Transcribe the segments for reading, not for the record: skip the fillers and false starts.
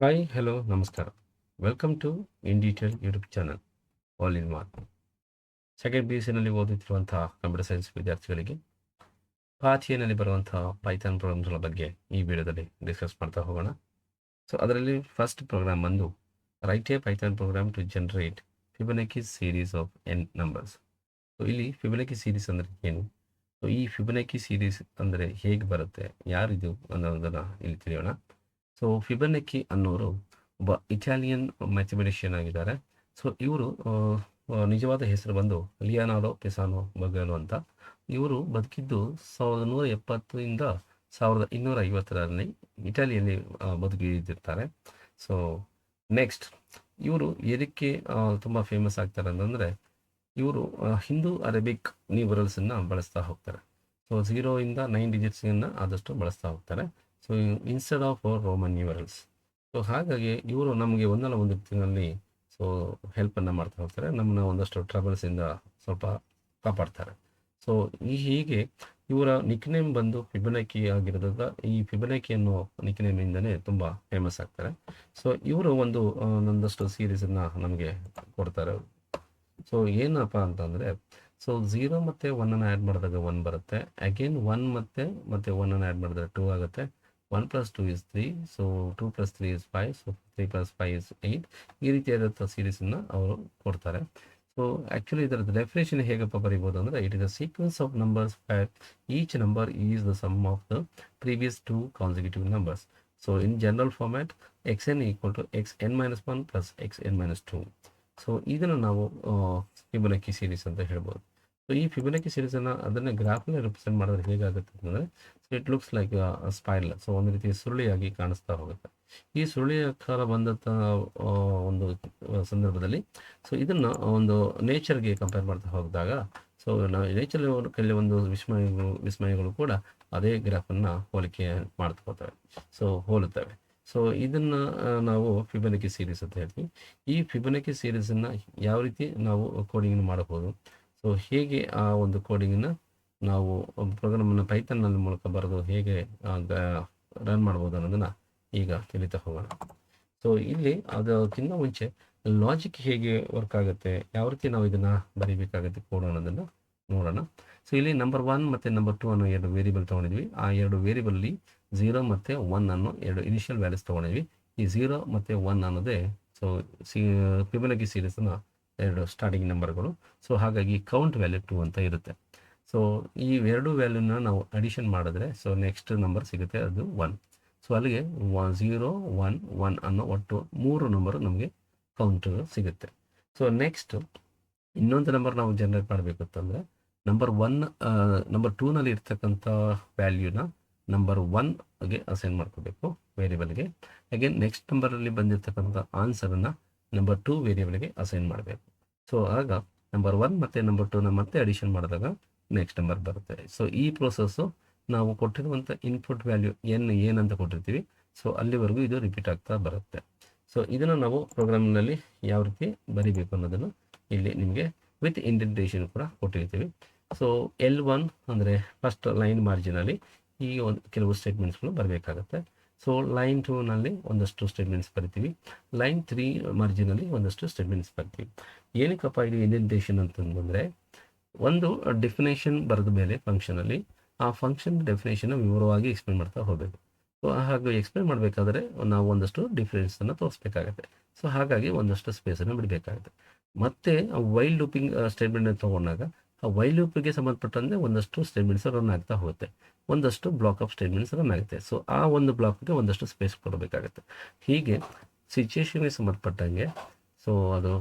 Hi hello ನಮಸ್ಕಾರ. Welcome to in detail YouTube channel all in one. Second P U ಸಿನಲ್ಲಿ ಓದುತ್ತಿರುವಂತಹ computer science ವಿದ್ಯಾರ್ಥಿಗಳಿಗೆ ಪಾಥಿಯಲ್ಲಿ ಬರುವಂತಹ ಪೈಥಾನ್ ಪ್ರೋಗ್ರಾಮ್ಗಳ ಬಗ್ಗೆ ಈ ವಿಡಿಯೋದಲ್ಲಿ ಡಿಸ್ಕಸ್ ಮಾಡ್ತಾ ಹೋಗೋಣ. ಸೊ ಅದರಲ್ಲಿ ಫಸ್ಟ್ ಪ್ರೋಗ್ರಾಮ್ ಬಂದು write a Python program to generate Fibonacci series of n numbers. So ಇಲ್ಲಿ ಫಿಬೊನಾಕಿ ಸೀರೀಸ್ ಅಂದರೆ ಏನು, ಸೊ ಈ ಫಿಬೊನಾಕಿ ಸೀರೀಸ್ ಅಂದರೆ ಹೇಗೆ ಬರುತ್ತೆ, ಯಾರಿದು ಅನ್ನೋದನ್ನು ಇಲ್ಲಿ ತಿಳಿಯೋಣ. ಸೊ ಫಿಬೊನಾಕಿ ಅನ್ನೋರು ಒಬ್ಬ ಇಟಾಲಿಯನ್ ಮ್ಯಾಥಮೆಟಿಷಿಯನ್ ಆಗಿದ್ದಾರೆ. ಸೊ ಇವರು ನಿಜವಾದ ಹೆಸರು ಬಂದು ಲಿಯೋನಾರ್ಡೋ ಪಿಸಾನೋ ಬಗೆಲೋ ಅಂತ. ಇವರು ಬದುಕಿದ್ದು 1170ರಿಂದ 1250ರಲ್ಲಿ ಇಟಲಿಯಲ್ಲಿ ಬದುಕಿದ್ದಿರ್ತಾರೆ. ಸೊ ನೆಕ್ಸ್ಟ್ ಇವರು ಎದಕ್ಕೆ ತುಂಬ ಫೇಮಸ್ ಆಗ್ತಾರೆ ಅಂತಂದರೆ, ಇವರು ಹಿಂದೂ ಅರೇಬಿಕ್ ನ್ಯೂಮರಲ್ಸನ್ನು ಬಳಸ್ತಾ ಹೋಗ್ತಾರೆ. ಸೊ 0ಇಂದ 9 ಡಿಜಿಟ್ಸನ್ನು ಆದಷ್ಟು ಬಳಸ್ತಾ ಹೋಗ್ತಾರೆ. So instead of Roman numerals. So ಹಾಗಾಗಿ ಇವರು ನಮಗೆ ಒಂದಲ್ಲ ಒಂದು ತಿಂಗಳಲ್ಲಿ ಸೊ ಹೆಲ್ಪನ್ನು ಮಾಡ್ತಾ ಹೋಗ್ತಾರೆ, ನಮ್ಮನ್ನ ಒಂದಷ್ಟು ಟ್ರಬಲ್ಸಿಂದ ಸ್ವಲ್ಪ ಕಾಪಾಡ್ತಾರೆ. ಸೊ ಹೀಗೆ ಇವರ ನಿಕ್ನೇಮ್ ಬಂದು ಫಿಬೊನಾಕಿ ಆಗಿರೋದ್ರಿಂದ ಈ ಫಿಬೊನಾಕಿ ಅನ್ನೋ ನಿಕ್ನೇಮಿಂದನೇ ತುಂಬ ಫೇಮಸ್ ಆಗ್ತಾರೆ. ಸೊ ಇವರು ಒಂದಷ್ಟು ಸೀರೀಸನ್ನು ನಮಗೆ ಕೊಡ್ತಾರೆ. ಸೊ ಏನಪ್ಪ ಅಂತಂದರೆ, ಸೊ 0 ಮತ್ತು 1 ಆ್ಯಡ್ ಮಾಡಿದಾಗ 1 ಬರುತ್ತೆ. ಅಗೇನ್ 1 ಮತ್ತು 1 ಆ್ಯಡ್ ಮಾಡಿದ್ರೆ 2 ಆಗುತ್ತೆ. 1 + 2 is 3. So 2 + 3 is 5. So 3 + 5 is 8. ಈ ರೀತಿಯಾದಂಥ ಸೀರೀಸನ್ನು ಅವರು ಕೊಡ್ತಾರೆ. ಸೊ ಆ್ಯಕ್ಚುಲಿ ಇದರದ್ದು ಡೆಫಿನೇಷನ್ ಹೇಗಪ್ಪ ಬರೀಬೋದು ಅಂದರೆ, it is a sequence of numbers what each number is the sum of the previous 2 consecutive numbers. So in general format xn = xn-1 + xn-2. So ಇದನ್ನು ನಾವು ಫಿಬೊನಾಕಿ ಸೀರೀಸ್ ಅಂತ ಹೇಳ್ಬೋದು. ಸೊ ಈ Fibonacci ಸೀರೀಸನ್ನು ಅದನ್ನೇ ಗ್ರಾಫಲ್ಲಿ ರೆಪ್ರೆಸೆಂಟ್ ಮಾಡಿದ್ರೆ ಹೇಗಾಗುತ್ತೆ ಅಂತಂದರೆ, so it looks like spiral. So ಒಂದು ರೀತಿ ಸುರುಳಿಯಾಗಿ ಕಾಣಿಸ್ತಾ ಹೋಗುತ್ತೆ. ಈ ಸುರುಳಿ ಆಕಾರ ಬಂದಂಥ ಒಂದು ಸಂದರ್ಭದಲ್ಲಿ ಸೊ ಇದನ್ನು ಒಂದು ನೇಚರ್ಗೆ ಕಂಪೇರ್ ಮಾಡ್ತಾ ಹೋಗಿದಾಗ, ಸೊ ನಾವು ನೇಚರ್ ಕೆಲವೊಂದು ವಿಸ್ಮಯಗಳು ಕೂಡ ಅದೇ ಗ್ರಾಫನ್ನು ಹೋಲಿಕೆ ಮಾಡ್ಕೋತವೆ, ಸೊ ಹೋಲುತ್ತವೆ. ಸೊ ಇದನ್ನು ನಾವು ಫಿಬೊನಾಕಿ ಸೀರೀಸ್ ಅಂತ ಹೇಳ್ತೀವಿ. ಈ ಫಿಬೊನಾಕಿ ಸೀರೀಸನ್ನು ಯಾವ ರೀತಿ ನಾವು ಕೋಡಿಂಗ್ ಮಾಡಬಹುದು, ಸೊ ಹೇಗೆ ಆ ಒಂದು ಕೋಡಿಂಗನ್ನು ನಾವು ಪ್ರೋಗ್ರಾಮನ್ನು ಪೈಥಾನ್ನಲ್ಲಿ ಮೂಲಕ ಬರೆದು ಹೇಗೆ ರನ್ ಮಾಡ್ಬೋದು ಅನ್ನೋದನ್ನು ಈಗ ತಿಳಿತಾ ಹೋಗೋಣ. ಸೊ ಇಲ್ಲಿ ಅದಕ್ಕಿಂತ ಮುಂಚೆ ಲಾಜಿಕ್ ಹೇಗೆ ವರ್ಕ್ ಆಗುತ್ತೆ, ಯಾವ ರೀತಿ ನಾವು ಇದನ್ನು ಬರೀಬೇಕಾಗುತ್ತೆ ಕೋಡ್ ಅನ್ನೋದನ್ನು ನೋಡೋಣ. ಸೊ ಇಲ್ಲಿ ನಂಬರ್ 1 ಮತ್ತು ನಂಬರ್ 2 ಅನ್ನೋ 2 ವೇರಿಯಬಲ್ ತೊಗೊಂಡಿದ್ವಿ. ಆ 2 ವೇರಿಯಬಲ್ಲಿ 0 ಮತ್ತು 1 ಅನ್ನೋ 2 ಇನಿಷಿಯಲ್ ವ್ಯಾಲ್ಯೂಸ್ ತೊಗೊಂಡಿದ್ವಿ. ಈ 0 ಮತ್ತು 1 ಅನ್ನೋದೇ ಸೊ ಫಿಬೊನಾಕಿ ಸೀರೀಸ್ನ 2 ಸ್ಟಾರ್ಟಿಂಗ್ ನಂಬರ್ಗಳು. ಸೊ ಹಾಗಾಗಿ ಕೌಂಟ್ ವ್ಯಾಲ್ಯೂ 2 ಅಂತ ಇರುತ್ತೆ. ಸೊ ಈ 2 ವ್ಯಾಲ್ಯೂನ ನಾವು ಅಡಿಷನ್ ಮಾಡಿದ್ರೆ ಸೊ ನೆಕ್ಸ್ಟ್ ನಂಬರ್ ಸಿಗುತ್ತೆ, ಅದು 1. ಸೊ ಅಲ್ಲಿಗೆ 0, 1, 1 ಅನ್ನೋ ಒಟ್ಟು 3 ನಂಬರ್ ನಮಗೆ ಕೌಂಟ್ ಸಿಗುತ್ತೆ. ಸೊ ನೆಕ್ಸ್ಟ್ ಇನ್ನೊಂದು ನಂಬರ್ ನಾವು ಜನರೇಟ್ ಮಾಡಬೇಕು ಅಂತಂದರೆ, ನಂಬರ್ 2ನಲ್ಲಿ ಇರ್ತಕ್ಕಂಥ ವ್ಯಾಲ್ಯೂನ ನಂಬರ್ 1ಗೆ ಅಸೈನ್ ಮಾಡ್ಕೋಬೇಕು ವೇರಿಯಬಲ್ಗೆ. ಅಗೇನ್ ನೆಕ್ಸ್ಟ್ ನಂಬರಲ್ಲಿ ಬಂದಿರತಕ್ಕಂಥ ಆನ್ಸರನ್ನು ನಂಬರ್ 2 ವೇರಿಯಬಲ್ಗೆ ಅಸೈನ್ ಮಾಡಬೇಕು. ಸೊ ಆಗ ನಂಬರ್ 1 ಮತ್ತು ನಂಬರ್ 2ನ ಮತ್ತೆ ಅಡಿಷನ್ ಮಾಡಿದಾಗ ನೆಕ್ಸ್ಟ್ ನಂಬರ್ ಬರುತ್ತೆ. ಸೊ ಈ ಪ್ರೋಸೆಸ್ಸು ನಾವು ಕೊಟ್ಟಿರುವಂಥ ಇನ್ಪುಟ್ ವ್ಯಾಲ್ಯೂ ಏನಂತ ಕೊಟ್ಟಿರ್ತೀವಿ, ಸೊ ಅಲ್ಲಿವರೆಗೂ ಇದು ರಿಪೀಟ್ ಆಗ್ತಾ ಬರುತ್ತೆ. ಸೊ ಇದನ್ನು ನಾವು ಪ್ರೋಗ್ರಾಮ್ನಲ್ಲಿ ಯಾವ ರೀತಿ ಬರೀಬೇಕು ಅನ್ನೋದನ್ನು ಇಲ್ಲಿ ನಿಮಗೆ ವಿತ್ ಇಂಡೆಂಟೇಷನ್ ಕೂಡ ಕೊಟ್ಟಿರ್ತೀವಿ. ಸೊ L1 ಅಂದರೆ ಫಸ್ಟ್ ಲೈನ್ ಮಾರ್ಜಿನಲ್ಲಿ ಈ ಕೆಲವು ಸ್ಟೇಟ್ಮೆಂಟ್ಸ್ಗಳು ಬರಬೇಕಾಗುತ್ತೆ. ಸೊ ಲೈನ್ 2ನಲ್ಲಿ ಒಂದಷ್ಟು ಸ್ಟೇಟ್ಮೆಂಟ್ಸ್ ಬರಿತೀವಿ. ಲೈನ್ 3 ಮಾರ್ಜಿನಲ್ಲಿ ಒಂದಷ್ಟು ಸ್ಟೇಟ್ಮೆಂಟ್ಸ್ ಬರ್ತೀವಿ. ಏನಕ್ಕಪ್ಪ ಇದು ಇಂಡೆಂಟೇಷನ್ ಅಂತಂದರೆ, ಒಂದು ಡೆಫಿನೇಷನ್ ಬರೆದ ಮೇಲೆ ಫಂಕ್ಷನಲ್ಲಿ ಆ ಫಂಕ್ಷನ್ ಡೆಫಿನೇಷನ್ನ ವಿವರವಾಗಿ ಎಕ್ಸ್ಪ್ಲೇನ್ ಮಾಡ್ತಾ ಹೋಗಬೇಕು. ಸೊ ಹಾಗೆ ಎಕ್ಸ್ಪ್ಲೇನ್ ಮಾಡಬೇಕಾದ್ರೆ ನಾವು ಒಂದಷ್ಟು ಡಿಫ್ರೆನ್ಸನ್ನು ತೋರಿಸ್ಬೇಕಾಗತ್ತೆ. ಸೊ ಹಾಗಾಗಿ ಒಂದಷ್ಟು ಸ್ಪೇಸನ್ನು ಬಿಡಬೇಕಾಗುತ್ತೆ. ಮತ್ತು ವೈಲ್ ಲೂಪಿಂಗ್ ಸ್ಟೇಟ್ಮೆಂಟ್ ತೊಗೊಂಡಾಗ ಆ ವೈಲ್ ಲೂಪಿಗೆ ಸಂಬಂಧಪಟ್ಟಂತೆ ಒಂದಷ್ಟು ಸ್ಟೇಟ್ಮೆಂಟ್ಸ್ ರನ್ ಆಗ್ತಾ ಹೋಗುತ್ತೆ, ಒಂದಷ್ಟು ಬ್ಲಾಕ್ ಆಫ್ ಸ್ಟೇಟ್ಮೆಂಟ್ಸ್ ರನ್ ಆಗುತ್ತೆ. ಸೊ ಆ ಒಂದು ಬ್ಲಾಕ್ಗೆ ಒಂದಷ್ಟು ಸ್ಪೇಸ್ ಕೊಡಬೇಕಾಗುತ್ತೆ. ಹೀಗೆ ಸಿಚುಯೇಷನ್ಗೆ ಸಂಬಂಧಪಟ್ಟಂಗೆ ಸೊ ಅದು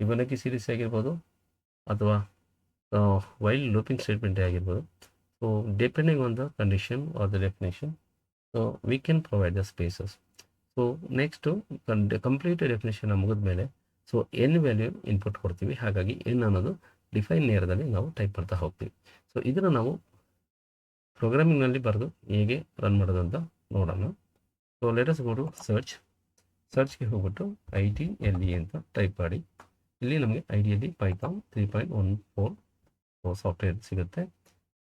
ಫಿಬೊನಾಕಿ ಸೀರೀಸ್ ಆಗಿರ್ಬೋದು ಅಥವಾ ವೈಲ್ ಲೂಪಿಂಗ್ ಸ್ಟೇಟ್ಮೆಂಟೇ ಆಗಿರ್ಬೋದು. So depending on the condition are the definition, so we can provide the spaces. So next complete definition ಮುಗಿದ ಮೇಲೆ ಸೊ ಎನ್ ವ್ಯಾಲ್ಯೂ ಇನ್ಪುಟ್ ಕೊಡ್ತೀವಿ. ಹಾಗಾಗಿ ಎನ್ ಅನ್ನೋದು ಡಿಫೈನ್ ನೇರದಲ್ಲಿ ನಾವು ಟೈಪ್ ಮಾಡ್ತಾ ಹೋಗ್ತೀವಿ. ಸೊ ಇದನ್ನು ನಾವು ಪ್ರೋಗ್ರಾಮಿಂಗ್ನಲ್ಲಿ ಬರೆದು ಹೇಗೆ ರನ್ ಮಾಡೋದು ಅಂತ ನೋಡೋಣ. So let us go to ಸರ್ಚ್ಗೆ ಹೋಗ್ಬಿಟ್ಟು IDLE ಅಂತ ಟೈಪ್ ಮಾಡಿ. ಇಲ್ಲಿ ನಮಗೆ IDLE ಪೈಥಾನ್ 3.14 ಸಾಫ್ಟ್ವೇರ್ ಸಿಗುತ್ತೆ.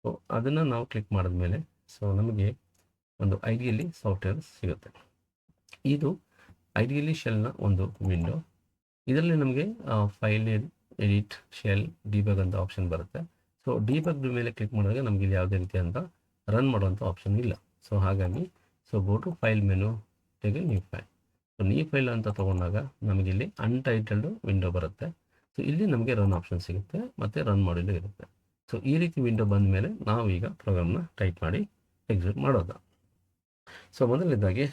ಸೊ ಅದನ್ನು ನಾವು ಕ್ಲಿಕ್ ಮಾಡಿದ್ಮೇಲೆ ಸೊ ನಮಗೆ ಒಂದು IDLE ಸಾಫ್ಟ್ವೇರ್ ಸಿಗುತ್ತೆ. ಇದು ಐಡಿಯಲಿ ಶೆಲ್ನ ಒಂದು ವಿಂಡೋ. ಇದರಲ್ಲಿ ನಮಗೆ ಫೈಲ್ ಎಡಿಟ್ ಶೆಲ್ ಡಿಬಗ್ ಅಂತ ಆಪ್ಷನ್ ಬರುತ್ತೆ. ಸೊ ಡಿಬಗ್ ಮೇಲೆ ಕ್ಲಿಕ್ ಮಾಡಿದಾಗ ನಮಗೆ ಇಲ್ಲಿ ಯಾವುದೇ ರೀತಿಯಾದಂಥ ರನ್ ಮಾಡುವಂಥ ಆಪ್ಷನ್ ಇಲ್ಲ. ಸೊ ಹಾಗಾಗಿ ಗೋ ಟು ಫೈಲ್ ಮೆನು, ತೆಗೆ new file. So new file ಅಂತ ತೊಗೊಂಡಾಗ ನಮಗೆ ಇಲ್ಲಿ ಅನ್ಟೈಟಲ್ಡ್ ವಿಂಡೋ ಬರುತ್ತೆ. ಸೊ ಇಲ್ಲಿ ನಮಗೆ ರನ್ ಆಪ್ಷನ್ ಸಿಗುತ್ತೆ ಮತ್ತು ರನ್ ಮಾಡಲು ಇರುತ್ತೆ. ಸೊ ಈ ರೀತಿ ವಿಂಡೋ ಬಂದ ಮೇಲೆ ನಾವು ಈಗ ಪ್ರೋಗ್ರಾಮ್ನ ಟೈಪ್ ಮಾಡಿ ಎಕ್ಸಿಕ್ಯೂಟ್ ಮಾಡೋದು. ಸೊ ಮೊದಲನೇದಾಗಿ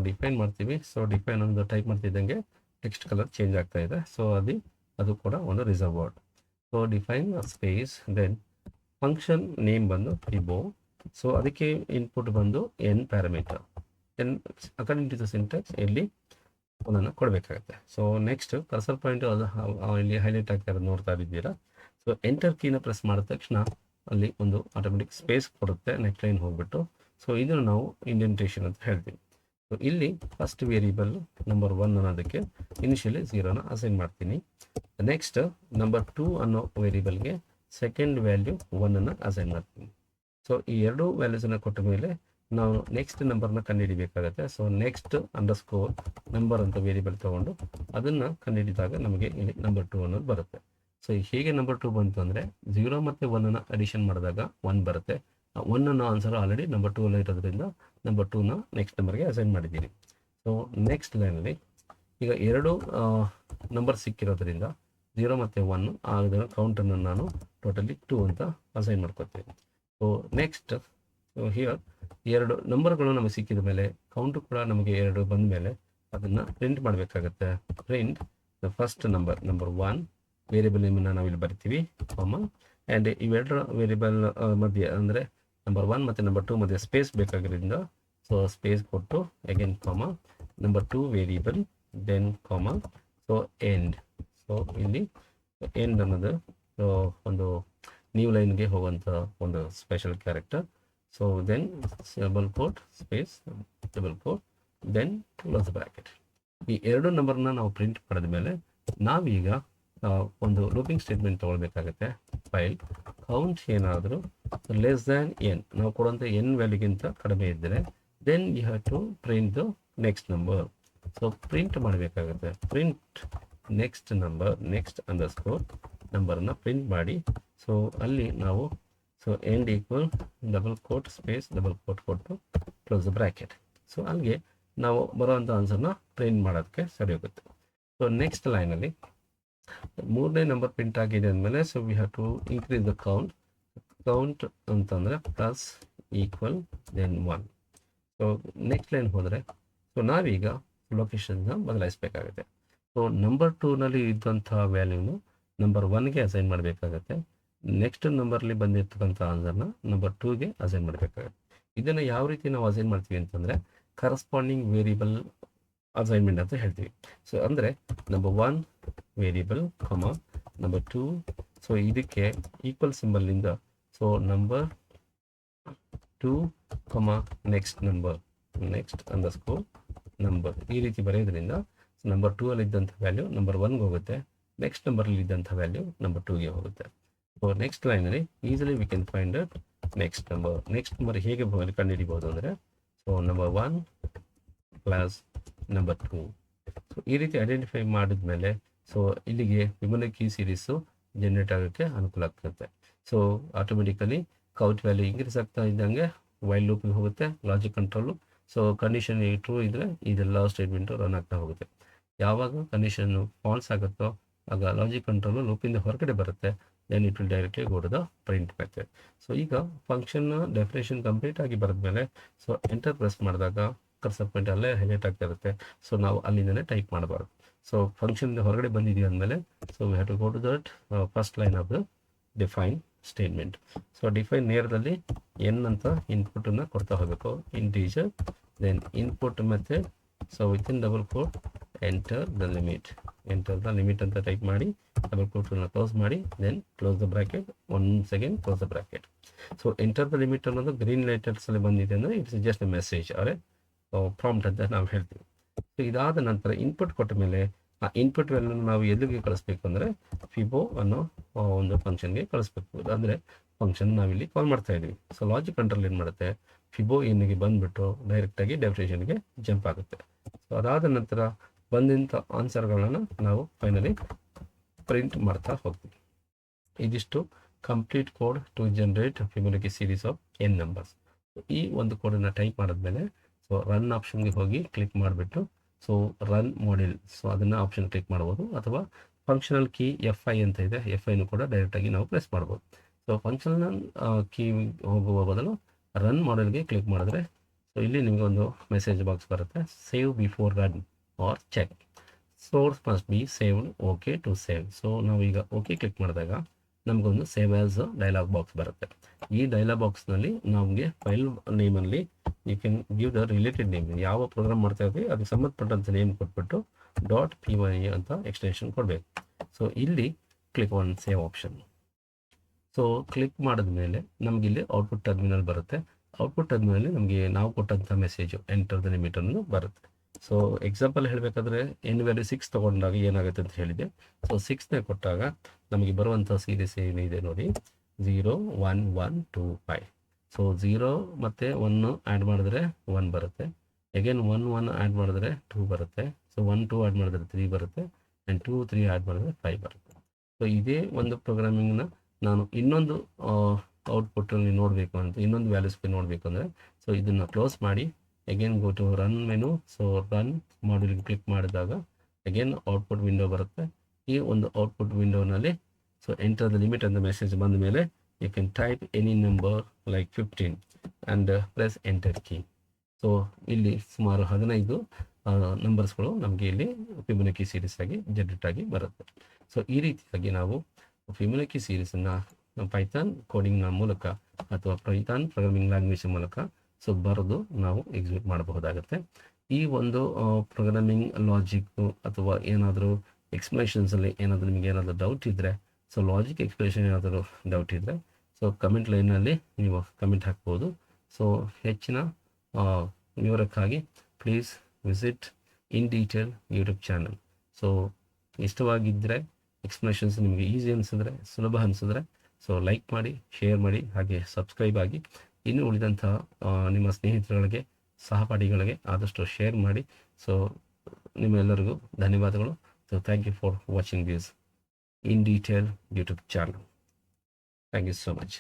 ಡಿಫೈನ್ ಮಾಡ್ತೀವಿ. ಡಿಫೈನ್ ಒಂದು ಟೈಪ್ ಮಾಡ್ತಿದ್ದಂಗೆ ಟೆಕ್ಸ್ಟ್ ಕಲರ್ ಚೇಂಜ್ ಆಗ್ತಾ ಇದೆ. ಸೊ ಅದು ಕೂಡ ಒಂದು reserve word. Define space, then function name ಬಂದು ಫಿಬೋ. ಸೊ ಅದಕ್ಕೆ ಇನ್ಪುಟ್ ಬಂದು n parameter. N according to the syntax ಇಲ್ಲಿ ಒಂದನ್ನು ಕೊಡಬೇಕಾಗುತ್ತೆ. ಸೊ ನೆಕ್ಸ್ಟ್ ಕರ್ಸರ್ ಪಾಯಿಂಟ್ ಅದು ಇಲ್ಲಿ ಹೈಲೈಟ್ ಆಗ್ತಾ ಇರೋದು ನೋಡ್ತಾ ಇದ್ದೀರಾ. ಸೊ ಎಂಟರ್ ಕೀನ ಪ್ರೆಸ್ ಮಾಡಿದ ತಕ್ಷಣ ಅಲ್ಲಿ ಒಂದು ಆಟೋಮೆಟಿಕ್ ಸ್ಪೇಸ್ ಕೊಡುತ್ತೆ ನೆಕ್ಸ್ಟ್ ಲೈನ್ ಹೋಗ್ಬಿಟ್ಟು. ಸೊ ಇದನ್ನು ನಾವು ಇಂಡೆಂಟೇಷನ್ ಅಂತ ಹೇಳ್ತೀವಿ. ಸೊ ಇಲ್ಲಿ ಫಸ್ಟ್ ವೇರಿಯಬಲ್ ನಂಬರ್ 1 ಅನ್ನೋದಕ್ಕೆ ಇನಿಷಿಯಲಿ 0ನ ಅಸೈನ್ ಮಾಡ್ತೀನಿ. ನೆಕ್ಸ್ಟ್ ನಂಬರ್ 2 ಅನ್ನೋ ವೇರಿಯಬಲ್ಗೆ ಸೆಕೆಂಡ್ ವ್ಯಾಲ್ಯೂ 1ಅನ್ನು ಅಸೈನ್ ಮಾಡ್ತೀನಿ. ಸೊ ಈ ಎರಡು ವ್ಯಾಲ್ಯೂಸನ್ನು ಕೊಟ್ಟ ಮೇಲೆ ನಾವು ನೆಕ್ಸ್ಟ್ ನಂಬರ್ನ ಕಂಡುಹಿಡಿಬೇಕಾಗತ್ತೆ. ಸೊ ನೆಕ್ಸ್ಟ್ ಅಂಡರ್ಸ್ಕೋರ್ ನಂಬರ್ ಅಂತ ವೇರಿಯಬಲ್ ತೊಗೊಂಡು ಅದನ್ನು ಕಂಡುಹಿಡಿದಾಗ ನಮಗೆ ಇಲ್ಲಿ ನಂಬರ್ 2 ಅನ್ನೋದು ಬರುತ್ತೆ. ಸೊ ಹೇಗೆ ನಂಬರ್ 2 ಬಂತು ಅಂದರೆ 0 ಮತ್ತು 1ಅನ್ನು ಅಡಿಷನ್ ಮಾಡಿದಾಗ 1 ಬರುತ್ತೆ. 1 ಅನ್ನೋ ಆನ್ಸರ್ ಆಲ್ರೆಡಿ ನಂಬರ್ 2 ಅಲ್ಲಿ ಇರೋದ್ರಿಂದ ನಂಬರ್ 2ನ ನೆಕ್ಸ್ಟ್ ನಂಬರ್ಗೆ ಅಸೈನ್ ಮಾಡಿದ್ದೀನಿ. ಸೊ ನೆಕ್ಸ್ಟ್ ಲೈನಲ್ಲಿ ಈಗ ಎರಡು ನಂಬರ್ ಸಿಕ್ಕಿರೋದ್ರಿಂದ 0 ಮತ್ತು 1 ಅದರ ಕೌಂಟನ್ನು ನಾನು ಟೋಟಲಿ 2 ಅಂತ ಅಸೈನ್ ಮಾಡ್ಕೊತೀನಿ. ಸೊ ನೆಕ್ಸ್ಟ್ ಹಿಯರ್ ಎರಡು ನಂಬರ್ಗಳು ನಮಗೆ ಸಿಕ್ಕಿದ ಮೇಲೆ ಕೌಂಟು ಕೂಡ ನಮಗೆ 2 ಬಂದ ಮೇಲೆ ಅದನ್ನು ಪ್ರಿಂಟ್ ಮಾಡಬೇಕಾಗತ್ತೆ. Print the first number 1 variable ನೇಮನ್ನು ನಾವಿಲ್ಲಿ ಬರ್ತೀವಿ, ಆ್ಯಂಡ್ ಇವೆರಡರ ವೇರಿಯಬಲ್ ಮಧ್ಯೆ ಅಂದರೆ ನಂಬರ್ 1 ಮತ್ತು ನಂಬರ್ 2 ಮಧ್ಯೆ ಸ್ಪೇಸ್ ಬೇಕಾಗಿರೋದ್ರಿಂದ ಸೊ ಸ್ಪೇಸ್ ಕೊಟ್ಟು again number 2 variable, then end. So ಇಲ್ಲಿ ಎಂಡ್ ಅನ್ನೋದು ಒಂದು ನ್ಯೂ ಲೈನ್ಗೆ ಹೋಗುವಂಥ ಒಂದು special character. So then double quote space double quote, then close bracket. ಈ ಎರಡು ನಂಬರ್ನ ನಾವು ಪ್ರಿಂಟ್ ಮಾಡಿದ ಮೇಲೆ ನಾವೀಗ ಒಂದು ಲೂಪಿಂಗ್ ಸ್ಟೇಟ್ಮೆಂಟ್ ತೊಗೊಳ್ಬೇಕಾಗತ್ತೆ. ಫೈಲ್ ಕೌಂಟ್ ಏನಾದರೂ ಲೆಸ್ ದ್ಯಾನ್ ಎನ್, ನಾವು ಕೊಡುವಂಥ ಎನ್ ವ್ಯಾಲ್ಯೂಗಿಂತ ಕಡಿಮೆ ಇದ್ದರೆ then you have to print the next number. So print ಮಾಡಬೇಕಾಗುತ್ತೆ. Print next number, next underscore ನಂಬರನ್ನು ಪ್ರಿಂಟ್ ಮಾಡಿ. ಸೊ ಅಲ್ಲಿ ನಾವು end equal double quote space double quote ಕೊಟ್ಟು ಕ್ಲೋಸ್ ದ ಬ್ರ್ಯಾಕೆಟ್. ಸೊ ಅಲ್ಲಿಗೆ ನಾವು ಬರುವಂಥ ಆನ್ಸರ್ನ ಪ್ರಿಂಟ್ ಮಾಡೋದಕ್ಕೆ ಸರಿ ಹೋಗುತ್ತೆ. ಸೊ ನೆಕ್ಸ್ಟ್ ಲೈನಲ್ಲಿ 3ನೇ ನಂಬರ್ ಪ್ರಿಂಟ್ ಆಗಿದೆ ಅಂದಮೇಲೆ so we have to increase the count ಅಂತಂದರೆ plus equal then 1. So next line ಹೋದರೆ ಸೊ ನಾವೀಗ ಲೊಕೇಶನ್ನ ಬದಲಾಯಿಸಬೇಕಾಗುತ್ತೆ. ಸೊ ನಂಬರ್ 2ನಲ್ಲಿ ಇದ್ದಂಥ ವ್ಯಾಲ್ಯೂನು ನಂಬರ್ 1ಗೆ ಅಸೈನ್ ಮಾಡಬೇಕಾಗತ್ತೆ. ನೆಕ್ಸ್ಟ್ ನಂಬರ್ಲಿ ಬಂದಿರ್ತಕ್ಕಂಥ ಆನ್ಸರ್ನ ನಂಬರ್ 2ಗೆ ಅಸೈನ್ ಮಾಡಬೇಕಾಗುತ್ತೆ. ಇದನ್ನು ಯಾವ ರೀತಿ ನಾವು ಅಸೈನ್ ಮಾಡ್ತೀವಿ ಅಂತಂದರೆ ಕರಸ್ಪಾಂಡಿಂಗ್ ವೇರಿಯಬಲ್ ಅಸೈನ್ಮೆಂಟ್ ಅಂತ ಹೇಳ್ತೀವಿ. ಸೊ ಅಂದರೆ ನಂಬರ್ 1 ವೇರಿಯಬಲ್ ನಂಬರ್ 2. ಸೊ ಇದಕ್ಕೆ ಈಕ್ವಲ್ ಸಿಂಬಲ್ನಿಂದ so number 2 next number, next underscore number, ಈ ರೀತಿ ಬರೆಯೋದ್ರಿಂದ ನಂಬರ್ 2 ಅಲ್ಲಿ ಇದ್ದಂಥ ವ್ಯಾಲ್ಯೂ ನಂಬರ್ 1ಗೆ ಹೋಗುತ್ತೆ, ನೆಕ್ಸ್ಟ್ ನಂಬರಲ್ಲಿ ಇದ್ದಂಥ ವ್ಯಾಲ್ಯೂ ನಂಬರ್ 2ಗೆ ಹೋಗುತ್ತೆ. ಸೊ ನೆಕ್ಸ್ಟ್ ಲೈನಲ್ಲಿ easily we can find next number ಹೇಗೆ ಕಂಡುಹಿಡಿಬೋದು ಅಂದರೆ so number 1 plus number 2. So ಈ ರೀತಿ ಐಡೆಂಟಿಫೈ ಮಾಡಿದ್ಮೇಲೆ ಸೊ ಇಲ್ಲಿಗೆ ಫಿಬೊನಾಕಿ ಸೀರೀಸು ಜನರೇಟ್ ಆಗೋಕ್ಕೆ ಅನುಕೂಲ ಆಗ್ತದೆ. So automatically count value increase ಆಗ್ತಾ ಇದ್ದಂಗೆ ವೈಲ್ ಲೂಪಿಗೆ ಹೋಗುತ್ತೆ, logic control. So condition true ಇದ್ದರೆ ಇದೆಲ್ಲ ಸ್ಟೇಟ್ಮೆಂಟು ರನ್ ಆಗ್ತಾ ಹೋಗುತ್ತೆ. ಯಾವಾಗ ಕಂಡೀಷನ್ನು ಫಾಲ್ಸ್ ಆಗುತ್ತೋ ಆಗ ಲಾಜಿಕ್ ಕಂಟ್ರೋಲು ಲೂಪಿಂದ ಹೊರಗಡೆ ಬರುತ್ತೆ, then it will directly go to the print method. So ಈಗ ಫಂಕ್ಷನ್ನ ಡೆಫಿನೇಷನ್ ಕಂಪ್ಲೀಟ್ ಆಗಿ ಬರೆದ್ಮೇಲೆ ಸೊ ಎಂಟರ್ ಪ್ರೆಸ್ ಮಾಡಿದಾಗ ಕರ್ಸರ್ ಪಾಯಿಂಟ್ ಅಲ್ಲೇ ಹೈಲೈಟ್ ಆಗ್ತಾ ಇರುತ್ತೆ. ಸೊ ನಾವು ಅಲ್ಲಿಂದಲೇ ಟೈಪ್ ಮಾಡಬಾರ್ದು. ಸೊ ಫಂಕ್ಷನ್ದ ಹೊರಗಡೆ ಬಂದಿದ್ದೀವಿ ಅಂದಮೇಲೆ so we have to go to that first line of the define statement. So define ನೇರದಲ್ಲಿ ಎನ್ ಅಂತ ಇನ್ಪುಟನ್ನು ಕೊಡ್ತಾ ಹೋಗಬೇಕು, integer, then input method. So within double quote enter the limit ಅಂತ ಟೈಪ್ ಮಾಡಿ ಡಬಲ್ ಕೋಟನ್ನು ಕ್ಲೋಸ್ ಮಾಡಿ, then close the bracket, once again close the bracket. So enter the limit ಅನ್ನೋದು ಗ್ರೀನ್ ಲೆಟರ್ಸಲ್ಲಿ ಬಂದಿದೆ ಅಂದರೆ ಇಟ್ಸ್ ಜಸ್ಟ್ ಎ ಮೆಸೇಜ್ ಅವರೇ prompt ಅಂತ ನಾವು ಹೇಳ್ತೀವಿ. ಸೊ ಇದಾದ ನಂತರ ಇನ್ಪುಟ್ ಕೊಟ್ಟ ಮೇಲೆ ಆ ಇನ್ಪುಟ್ ವ್ಯಾಲ್ಯೂನ ನಾವು ಎಲ್ಲಿಗೆ ಕಳಿಸ್ಬೇಕು ಅಂದರೆ ಫಿಬೋ ಅನ್ನೋ ಒಂದು ಫಂಕ್ಷನ್ಗೆ ಕಳಿಸ್ಬೇಕು. ಅಂದರೆ ಫಂಕ್ಷನ್ ನಾವಿಲ್ಲಿ ಕಾಲ್ ಮಾಡ್ತಾ ಇದ್ದೀವಿ. ಸೊ ಲಾಜಿಕ್ ಕಂಟ್ರೋಲ್ ಏನು ಮಾಡುತ್ತೆ, ಫಿಬೋ ಎನ್ನಿಗೆ ಬಂದುಬಿಟ್ಟು ಡೈರೆಕ್ಟಾಗಿ ಡೆಫಿನೇಷನ್ಗೆ ಜಂಪ್ ಆಗುತ್ತೆ. ಸೊ ಅದಾದ ನಂತರ ಬಂದಂಥ ಆನ್ಸರ್ಗಳನ್ನು ನಾವು ಫೈನಲಿ ಪ್ರಿಂಟ್ ಮಾಡ್ತಾ ಹೋಗ್ತೀವಿ. ಇದಿಷ್ಟು complete code to generate Fibonacci series of n numbers. ಈ ಒಂದು ಕೋಡನ್ನು ಟೈಪ್ ಮಾಡಿದ್ಮೇಲೆ ಸೊ ರನ್ ಆಪ್ಷನ್ಗೆ ಹೋಗಿ ಕ್ಲಿಕ್ ಮಾಡಿಬಿಟ್ಟು ಸೊ ರನ್ ಮಾಡಿಲ್, ಸೊ ಅದನ್ನು ಆಪ್ಷನ್ ಕ್ಲಿಕ್ ಮಾಡ್ಬೋದು, ಅಥವಾ ಫಂಕ್ಷನಲ್ ಕೀ F5 ಅಂತ ಇದೆ, F5 ಕೂಡ ಡೈರೆಕ್ಟಾಗಿ ನಾವು ಪ್ರೆಸ್ ಮಾಡ್ಬೋದು. ಸೊ ಫಂಕ್ಷನಲ್ ಕೀ ಹೋಗುವ ಬದಲು ರನ್ ಮಾಡೆಲ್ಗೆ ಕ್ಲಿಕ್ ಮಾಡಿದ್ರೆ ಸೊ ಇಲ್ಲಿ ನಿಮಗೆ ಒಂದು ಮೆಸೇಜ್ ಬಾಕ್ಸ್ ಬರುತ್ತೆ, save before run or check, source must be saved, okay to save. So ನಾವು ಈಗ ಓಕೆ ಕ್ಲಿಕ್ ಮಾಡಿದಾಗ ನಮಗೊಂದು ಸೇವ್ ಆ್ಯಸ್ ಡೈಲಾಗ್ ಬಾಕ್ಸ್ ಬರುತ್ತೆ. ಈ ಡೈಲಾಗ್ ಬಾಕ್ಸ್ನಲ್ಲಿ ನಮಗೆ ಫೈಲ್ ನೇಮಲ್ಲಿ you can give the related name, ಯಾವ ಪ್ರೋಗ್ರಾಮ್ ಮಾಡ್ತಾ ಇರ್ತೀವಿ ಅದಕ್ಕೆ ಸಂಬಂಧಪಟ್ಟಂಥ ನೇಮ್ ಕೊಟ್ಬಿಟ್ಟು .py ಅಂತ ಎಕ್ಸ್ಟೆನ್ಷನ್ ಕೊಡಬೇಕು. ಸೊ ಇಲ್ಲಿ click on save option. So click ಮಾಡಿದ ಮೇಲೆ ನಮಗಿಲ್ಲಿ ಔಟ್ಪುಟ್ ಟರ್ಮಿನಲ್ ಬರುತ್ತೆ. ಔಟ್ಪುಟ್ ಟರ್ಮಿನಲ್ಲಿ ನಮಗೆ ನಾವು ಕೊಟ್ಟಂಥ ಮೆಸೇಜು ಎಂಟರ್ ದ ಲಿಮಿಟ್ ಅನ್ನು ಬರುತ್ತೆ. ಸೊ ಎಕ್ಸಾಂಪಲ್ ಹೇಳಬೇಕಾದ್ರೆ ಎನ್ ವ್ಯಾಲ್ಯೂ 6 ತೊಗೊಂಡಾಗ ಏನಾಗುತ್ತೆ ಅಂತ ಹೇಳಿದೆ. ಸೊ 6ನೇ ಕೊಟ್ಟಾಗ ನಮಗೆ ಬರುವಂಥ ಸೀರೀಸ್ ಏನಿದೆ ನೋಡಿ, 0 1 1 2 5. ಸೊ 0 ಮತ್ತು 1 ಆ್ಯಡ್ ಮಾಡಿದ್ರೆ 1 ಬರುತ್ತೆ, ಅಗೇನ್ 1 1 ಆ್ಯಡ್ ಮಾಡಿದ್ರೆ 2 ಬರುತ್ತೆ, ಸೊ 1 2 ಆ್ಯಡ್ ಮಾಡಿದ್ರೆ 3 ಬರುತ್ತೆ, ಆ್ಯಂಡ್ 2 3 ಆ್ಯಡ್ ಮಾಡಿದ್ರೆ 5 ಬರುತ್ತೆ. ಸೊ ಇದೇ ಒಂದು ಪ್ರೋಗ್ರಾಮಿಂಗ್ನ ನಾನು ಇನ್ನೊಂದು ಔಟ್ಪುಟ್ಟಲ್ಲಿ ನೋಡಬೇಕು ಅಂತ, ಇನ್ನೊಂದು ವ್ಯಾಲ್ಯೂಸ್ಗೆ ನೋಡಬೇಕು ಅಂದರೆ ಸೊ ಇದನ್ನು ಕ್ಲೋಸ್ ಮಾಡಿ again go to run menu. So run ಮಾಡ್ಯೂಲ್ಗೆ ಕ್ಲಿಕ್ ಮಾಡಿದಾಗ ಅಗೇನ್ ಔಟ್ಪುಟ್ ವಿಂಡೋ ಬರುತ್ತೆ. ಈ ಒಂದು ಔಟ್ಪುಟ್ ವಿಂಡೋನಲ್ಲಿ ಸೊ ಎಂಟರ್ ದ ಲಿಮಿಟ್ ಅಂತ ಮೆಸೇಜ್ ಬಂದ ಮೇಲೆ you can type any number like 15 and press enter key. So ಇಲ್ಲಿ ಸುಮಾರು 15 ನಂಬರ್ಸ್ಗಳು ನಮಗೆ ಇಲ್ಲಿ ಫಿಬೊನಾಕಿ ಸೀರೀಸ್ ಆಗಿ ಜನರೇಟ್ ಆಗಿ ಬರುತ್ತೆ. ಸೊ ಈ ರೀತಿಯಾಗಿ ನಾವು ಫಿಬೊನಾಕಿ ಸೀರೀಸನ್ನು ಪೈಥಾನ್ ಕೋಡಿಂಗ್ನ ಮೂಲಕ ಅಥವಾ ಪೈಥಾನ್ ಪ್ರೋಗ್ರಾಮಿಂಗ್ ಲ್ಯಾಂಗ್ವೇಜ್ ಮೂಲಕ ಸೊ ಬರೆದು ನಾವು ಎಕ್ಸಿಕ್ಯೂಟ್ ಮಾಡಬಹುದಾಗುತ್ತೆ. ಈ ಒಂದು ಪ್ರೋಗ್ರಾಮಿಂಗ್ ಲಾಜಿಕ್ಕು ಅಥವಾ ಏನಾದರೂ ಎಕ್ಸ್ಪ್ಲನೇಷನ್ಸಲ್ಲಿ ಏನಾದರೂ ನಿಮಗೆ ಏನಾದರೂ ಡೌಟ್ ಇದ್ದರೆ, ಸೊ ಲಾಜಿಕ್ ಎಕ್ಸ್ಪ್ಲನೇಷನ್ ಏನಾದರೂ ಡೌಟ್ ಇದ್ದರೆ ಸೊ ಕಮೆಂಟ್ ಲೈನಲ್ಲಿ ನೀವು ಕಮೆಂಟ್ ಹಾಕ್ಬೋದು. ಸೊ ಹೆಚ್ಚಿನ ವಿವರಕ್ಕಾಗಿ please visit in detail YouTube channel. So ಇಷ್ಟವಾಗಿದ್ದರೆ ಎಕ್ಸ್ಪ್ಲನೇಷನ್ಸ್ ನಿಮಗೆ ಈಸಿ ಅನಿಸಿದ್ರೆ, ಸುಲಭ ಅನಿಸಿದ್ರೆ ಸೊ ಲೈಕ್ ಮಾಡಿ, ಶೇರ್ ಮಾಡಿ, ಹಾಗೆ ಸಬ್ಸ್ಕ್ರೈಬ್ ಆಗಿ. ಇನ್ನು ಉಳಿದಂಥ ನಿಮ್ಮ ಸ್ನೇಹಿತರುಗಳಿಗೆ, ಸಹಪಾಠಿಗಳಿಗೆ ಆದಷ್ಟು ಶೇರ್ ಮಾಡಿ. ಸೊ ನಿಮ್ಮೆಲ್ಲರಿಗೂ ಧನ್ಯವಾದಗಳು. So thank you for watching this in detail YouTube channel. Thank you so much.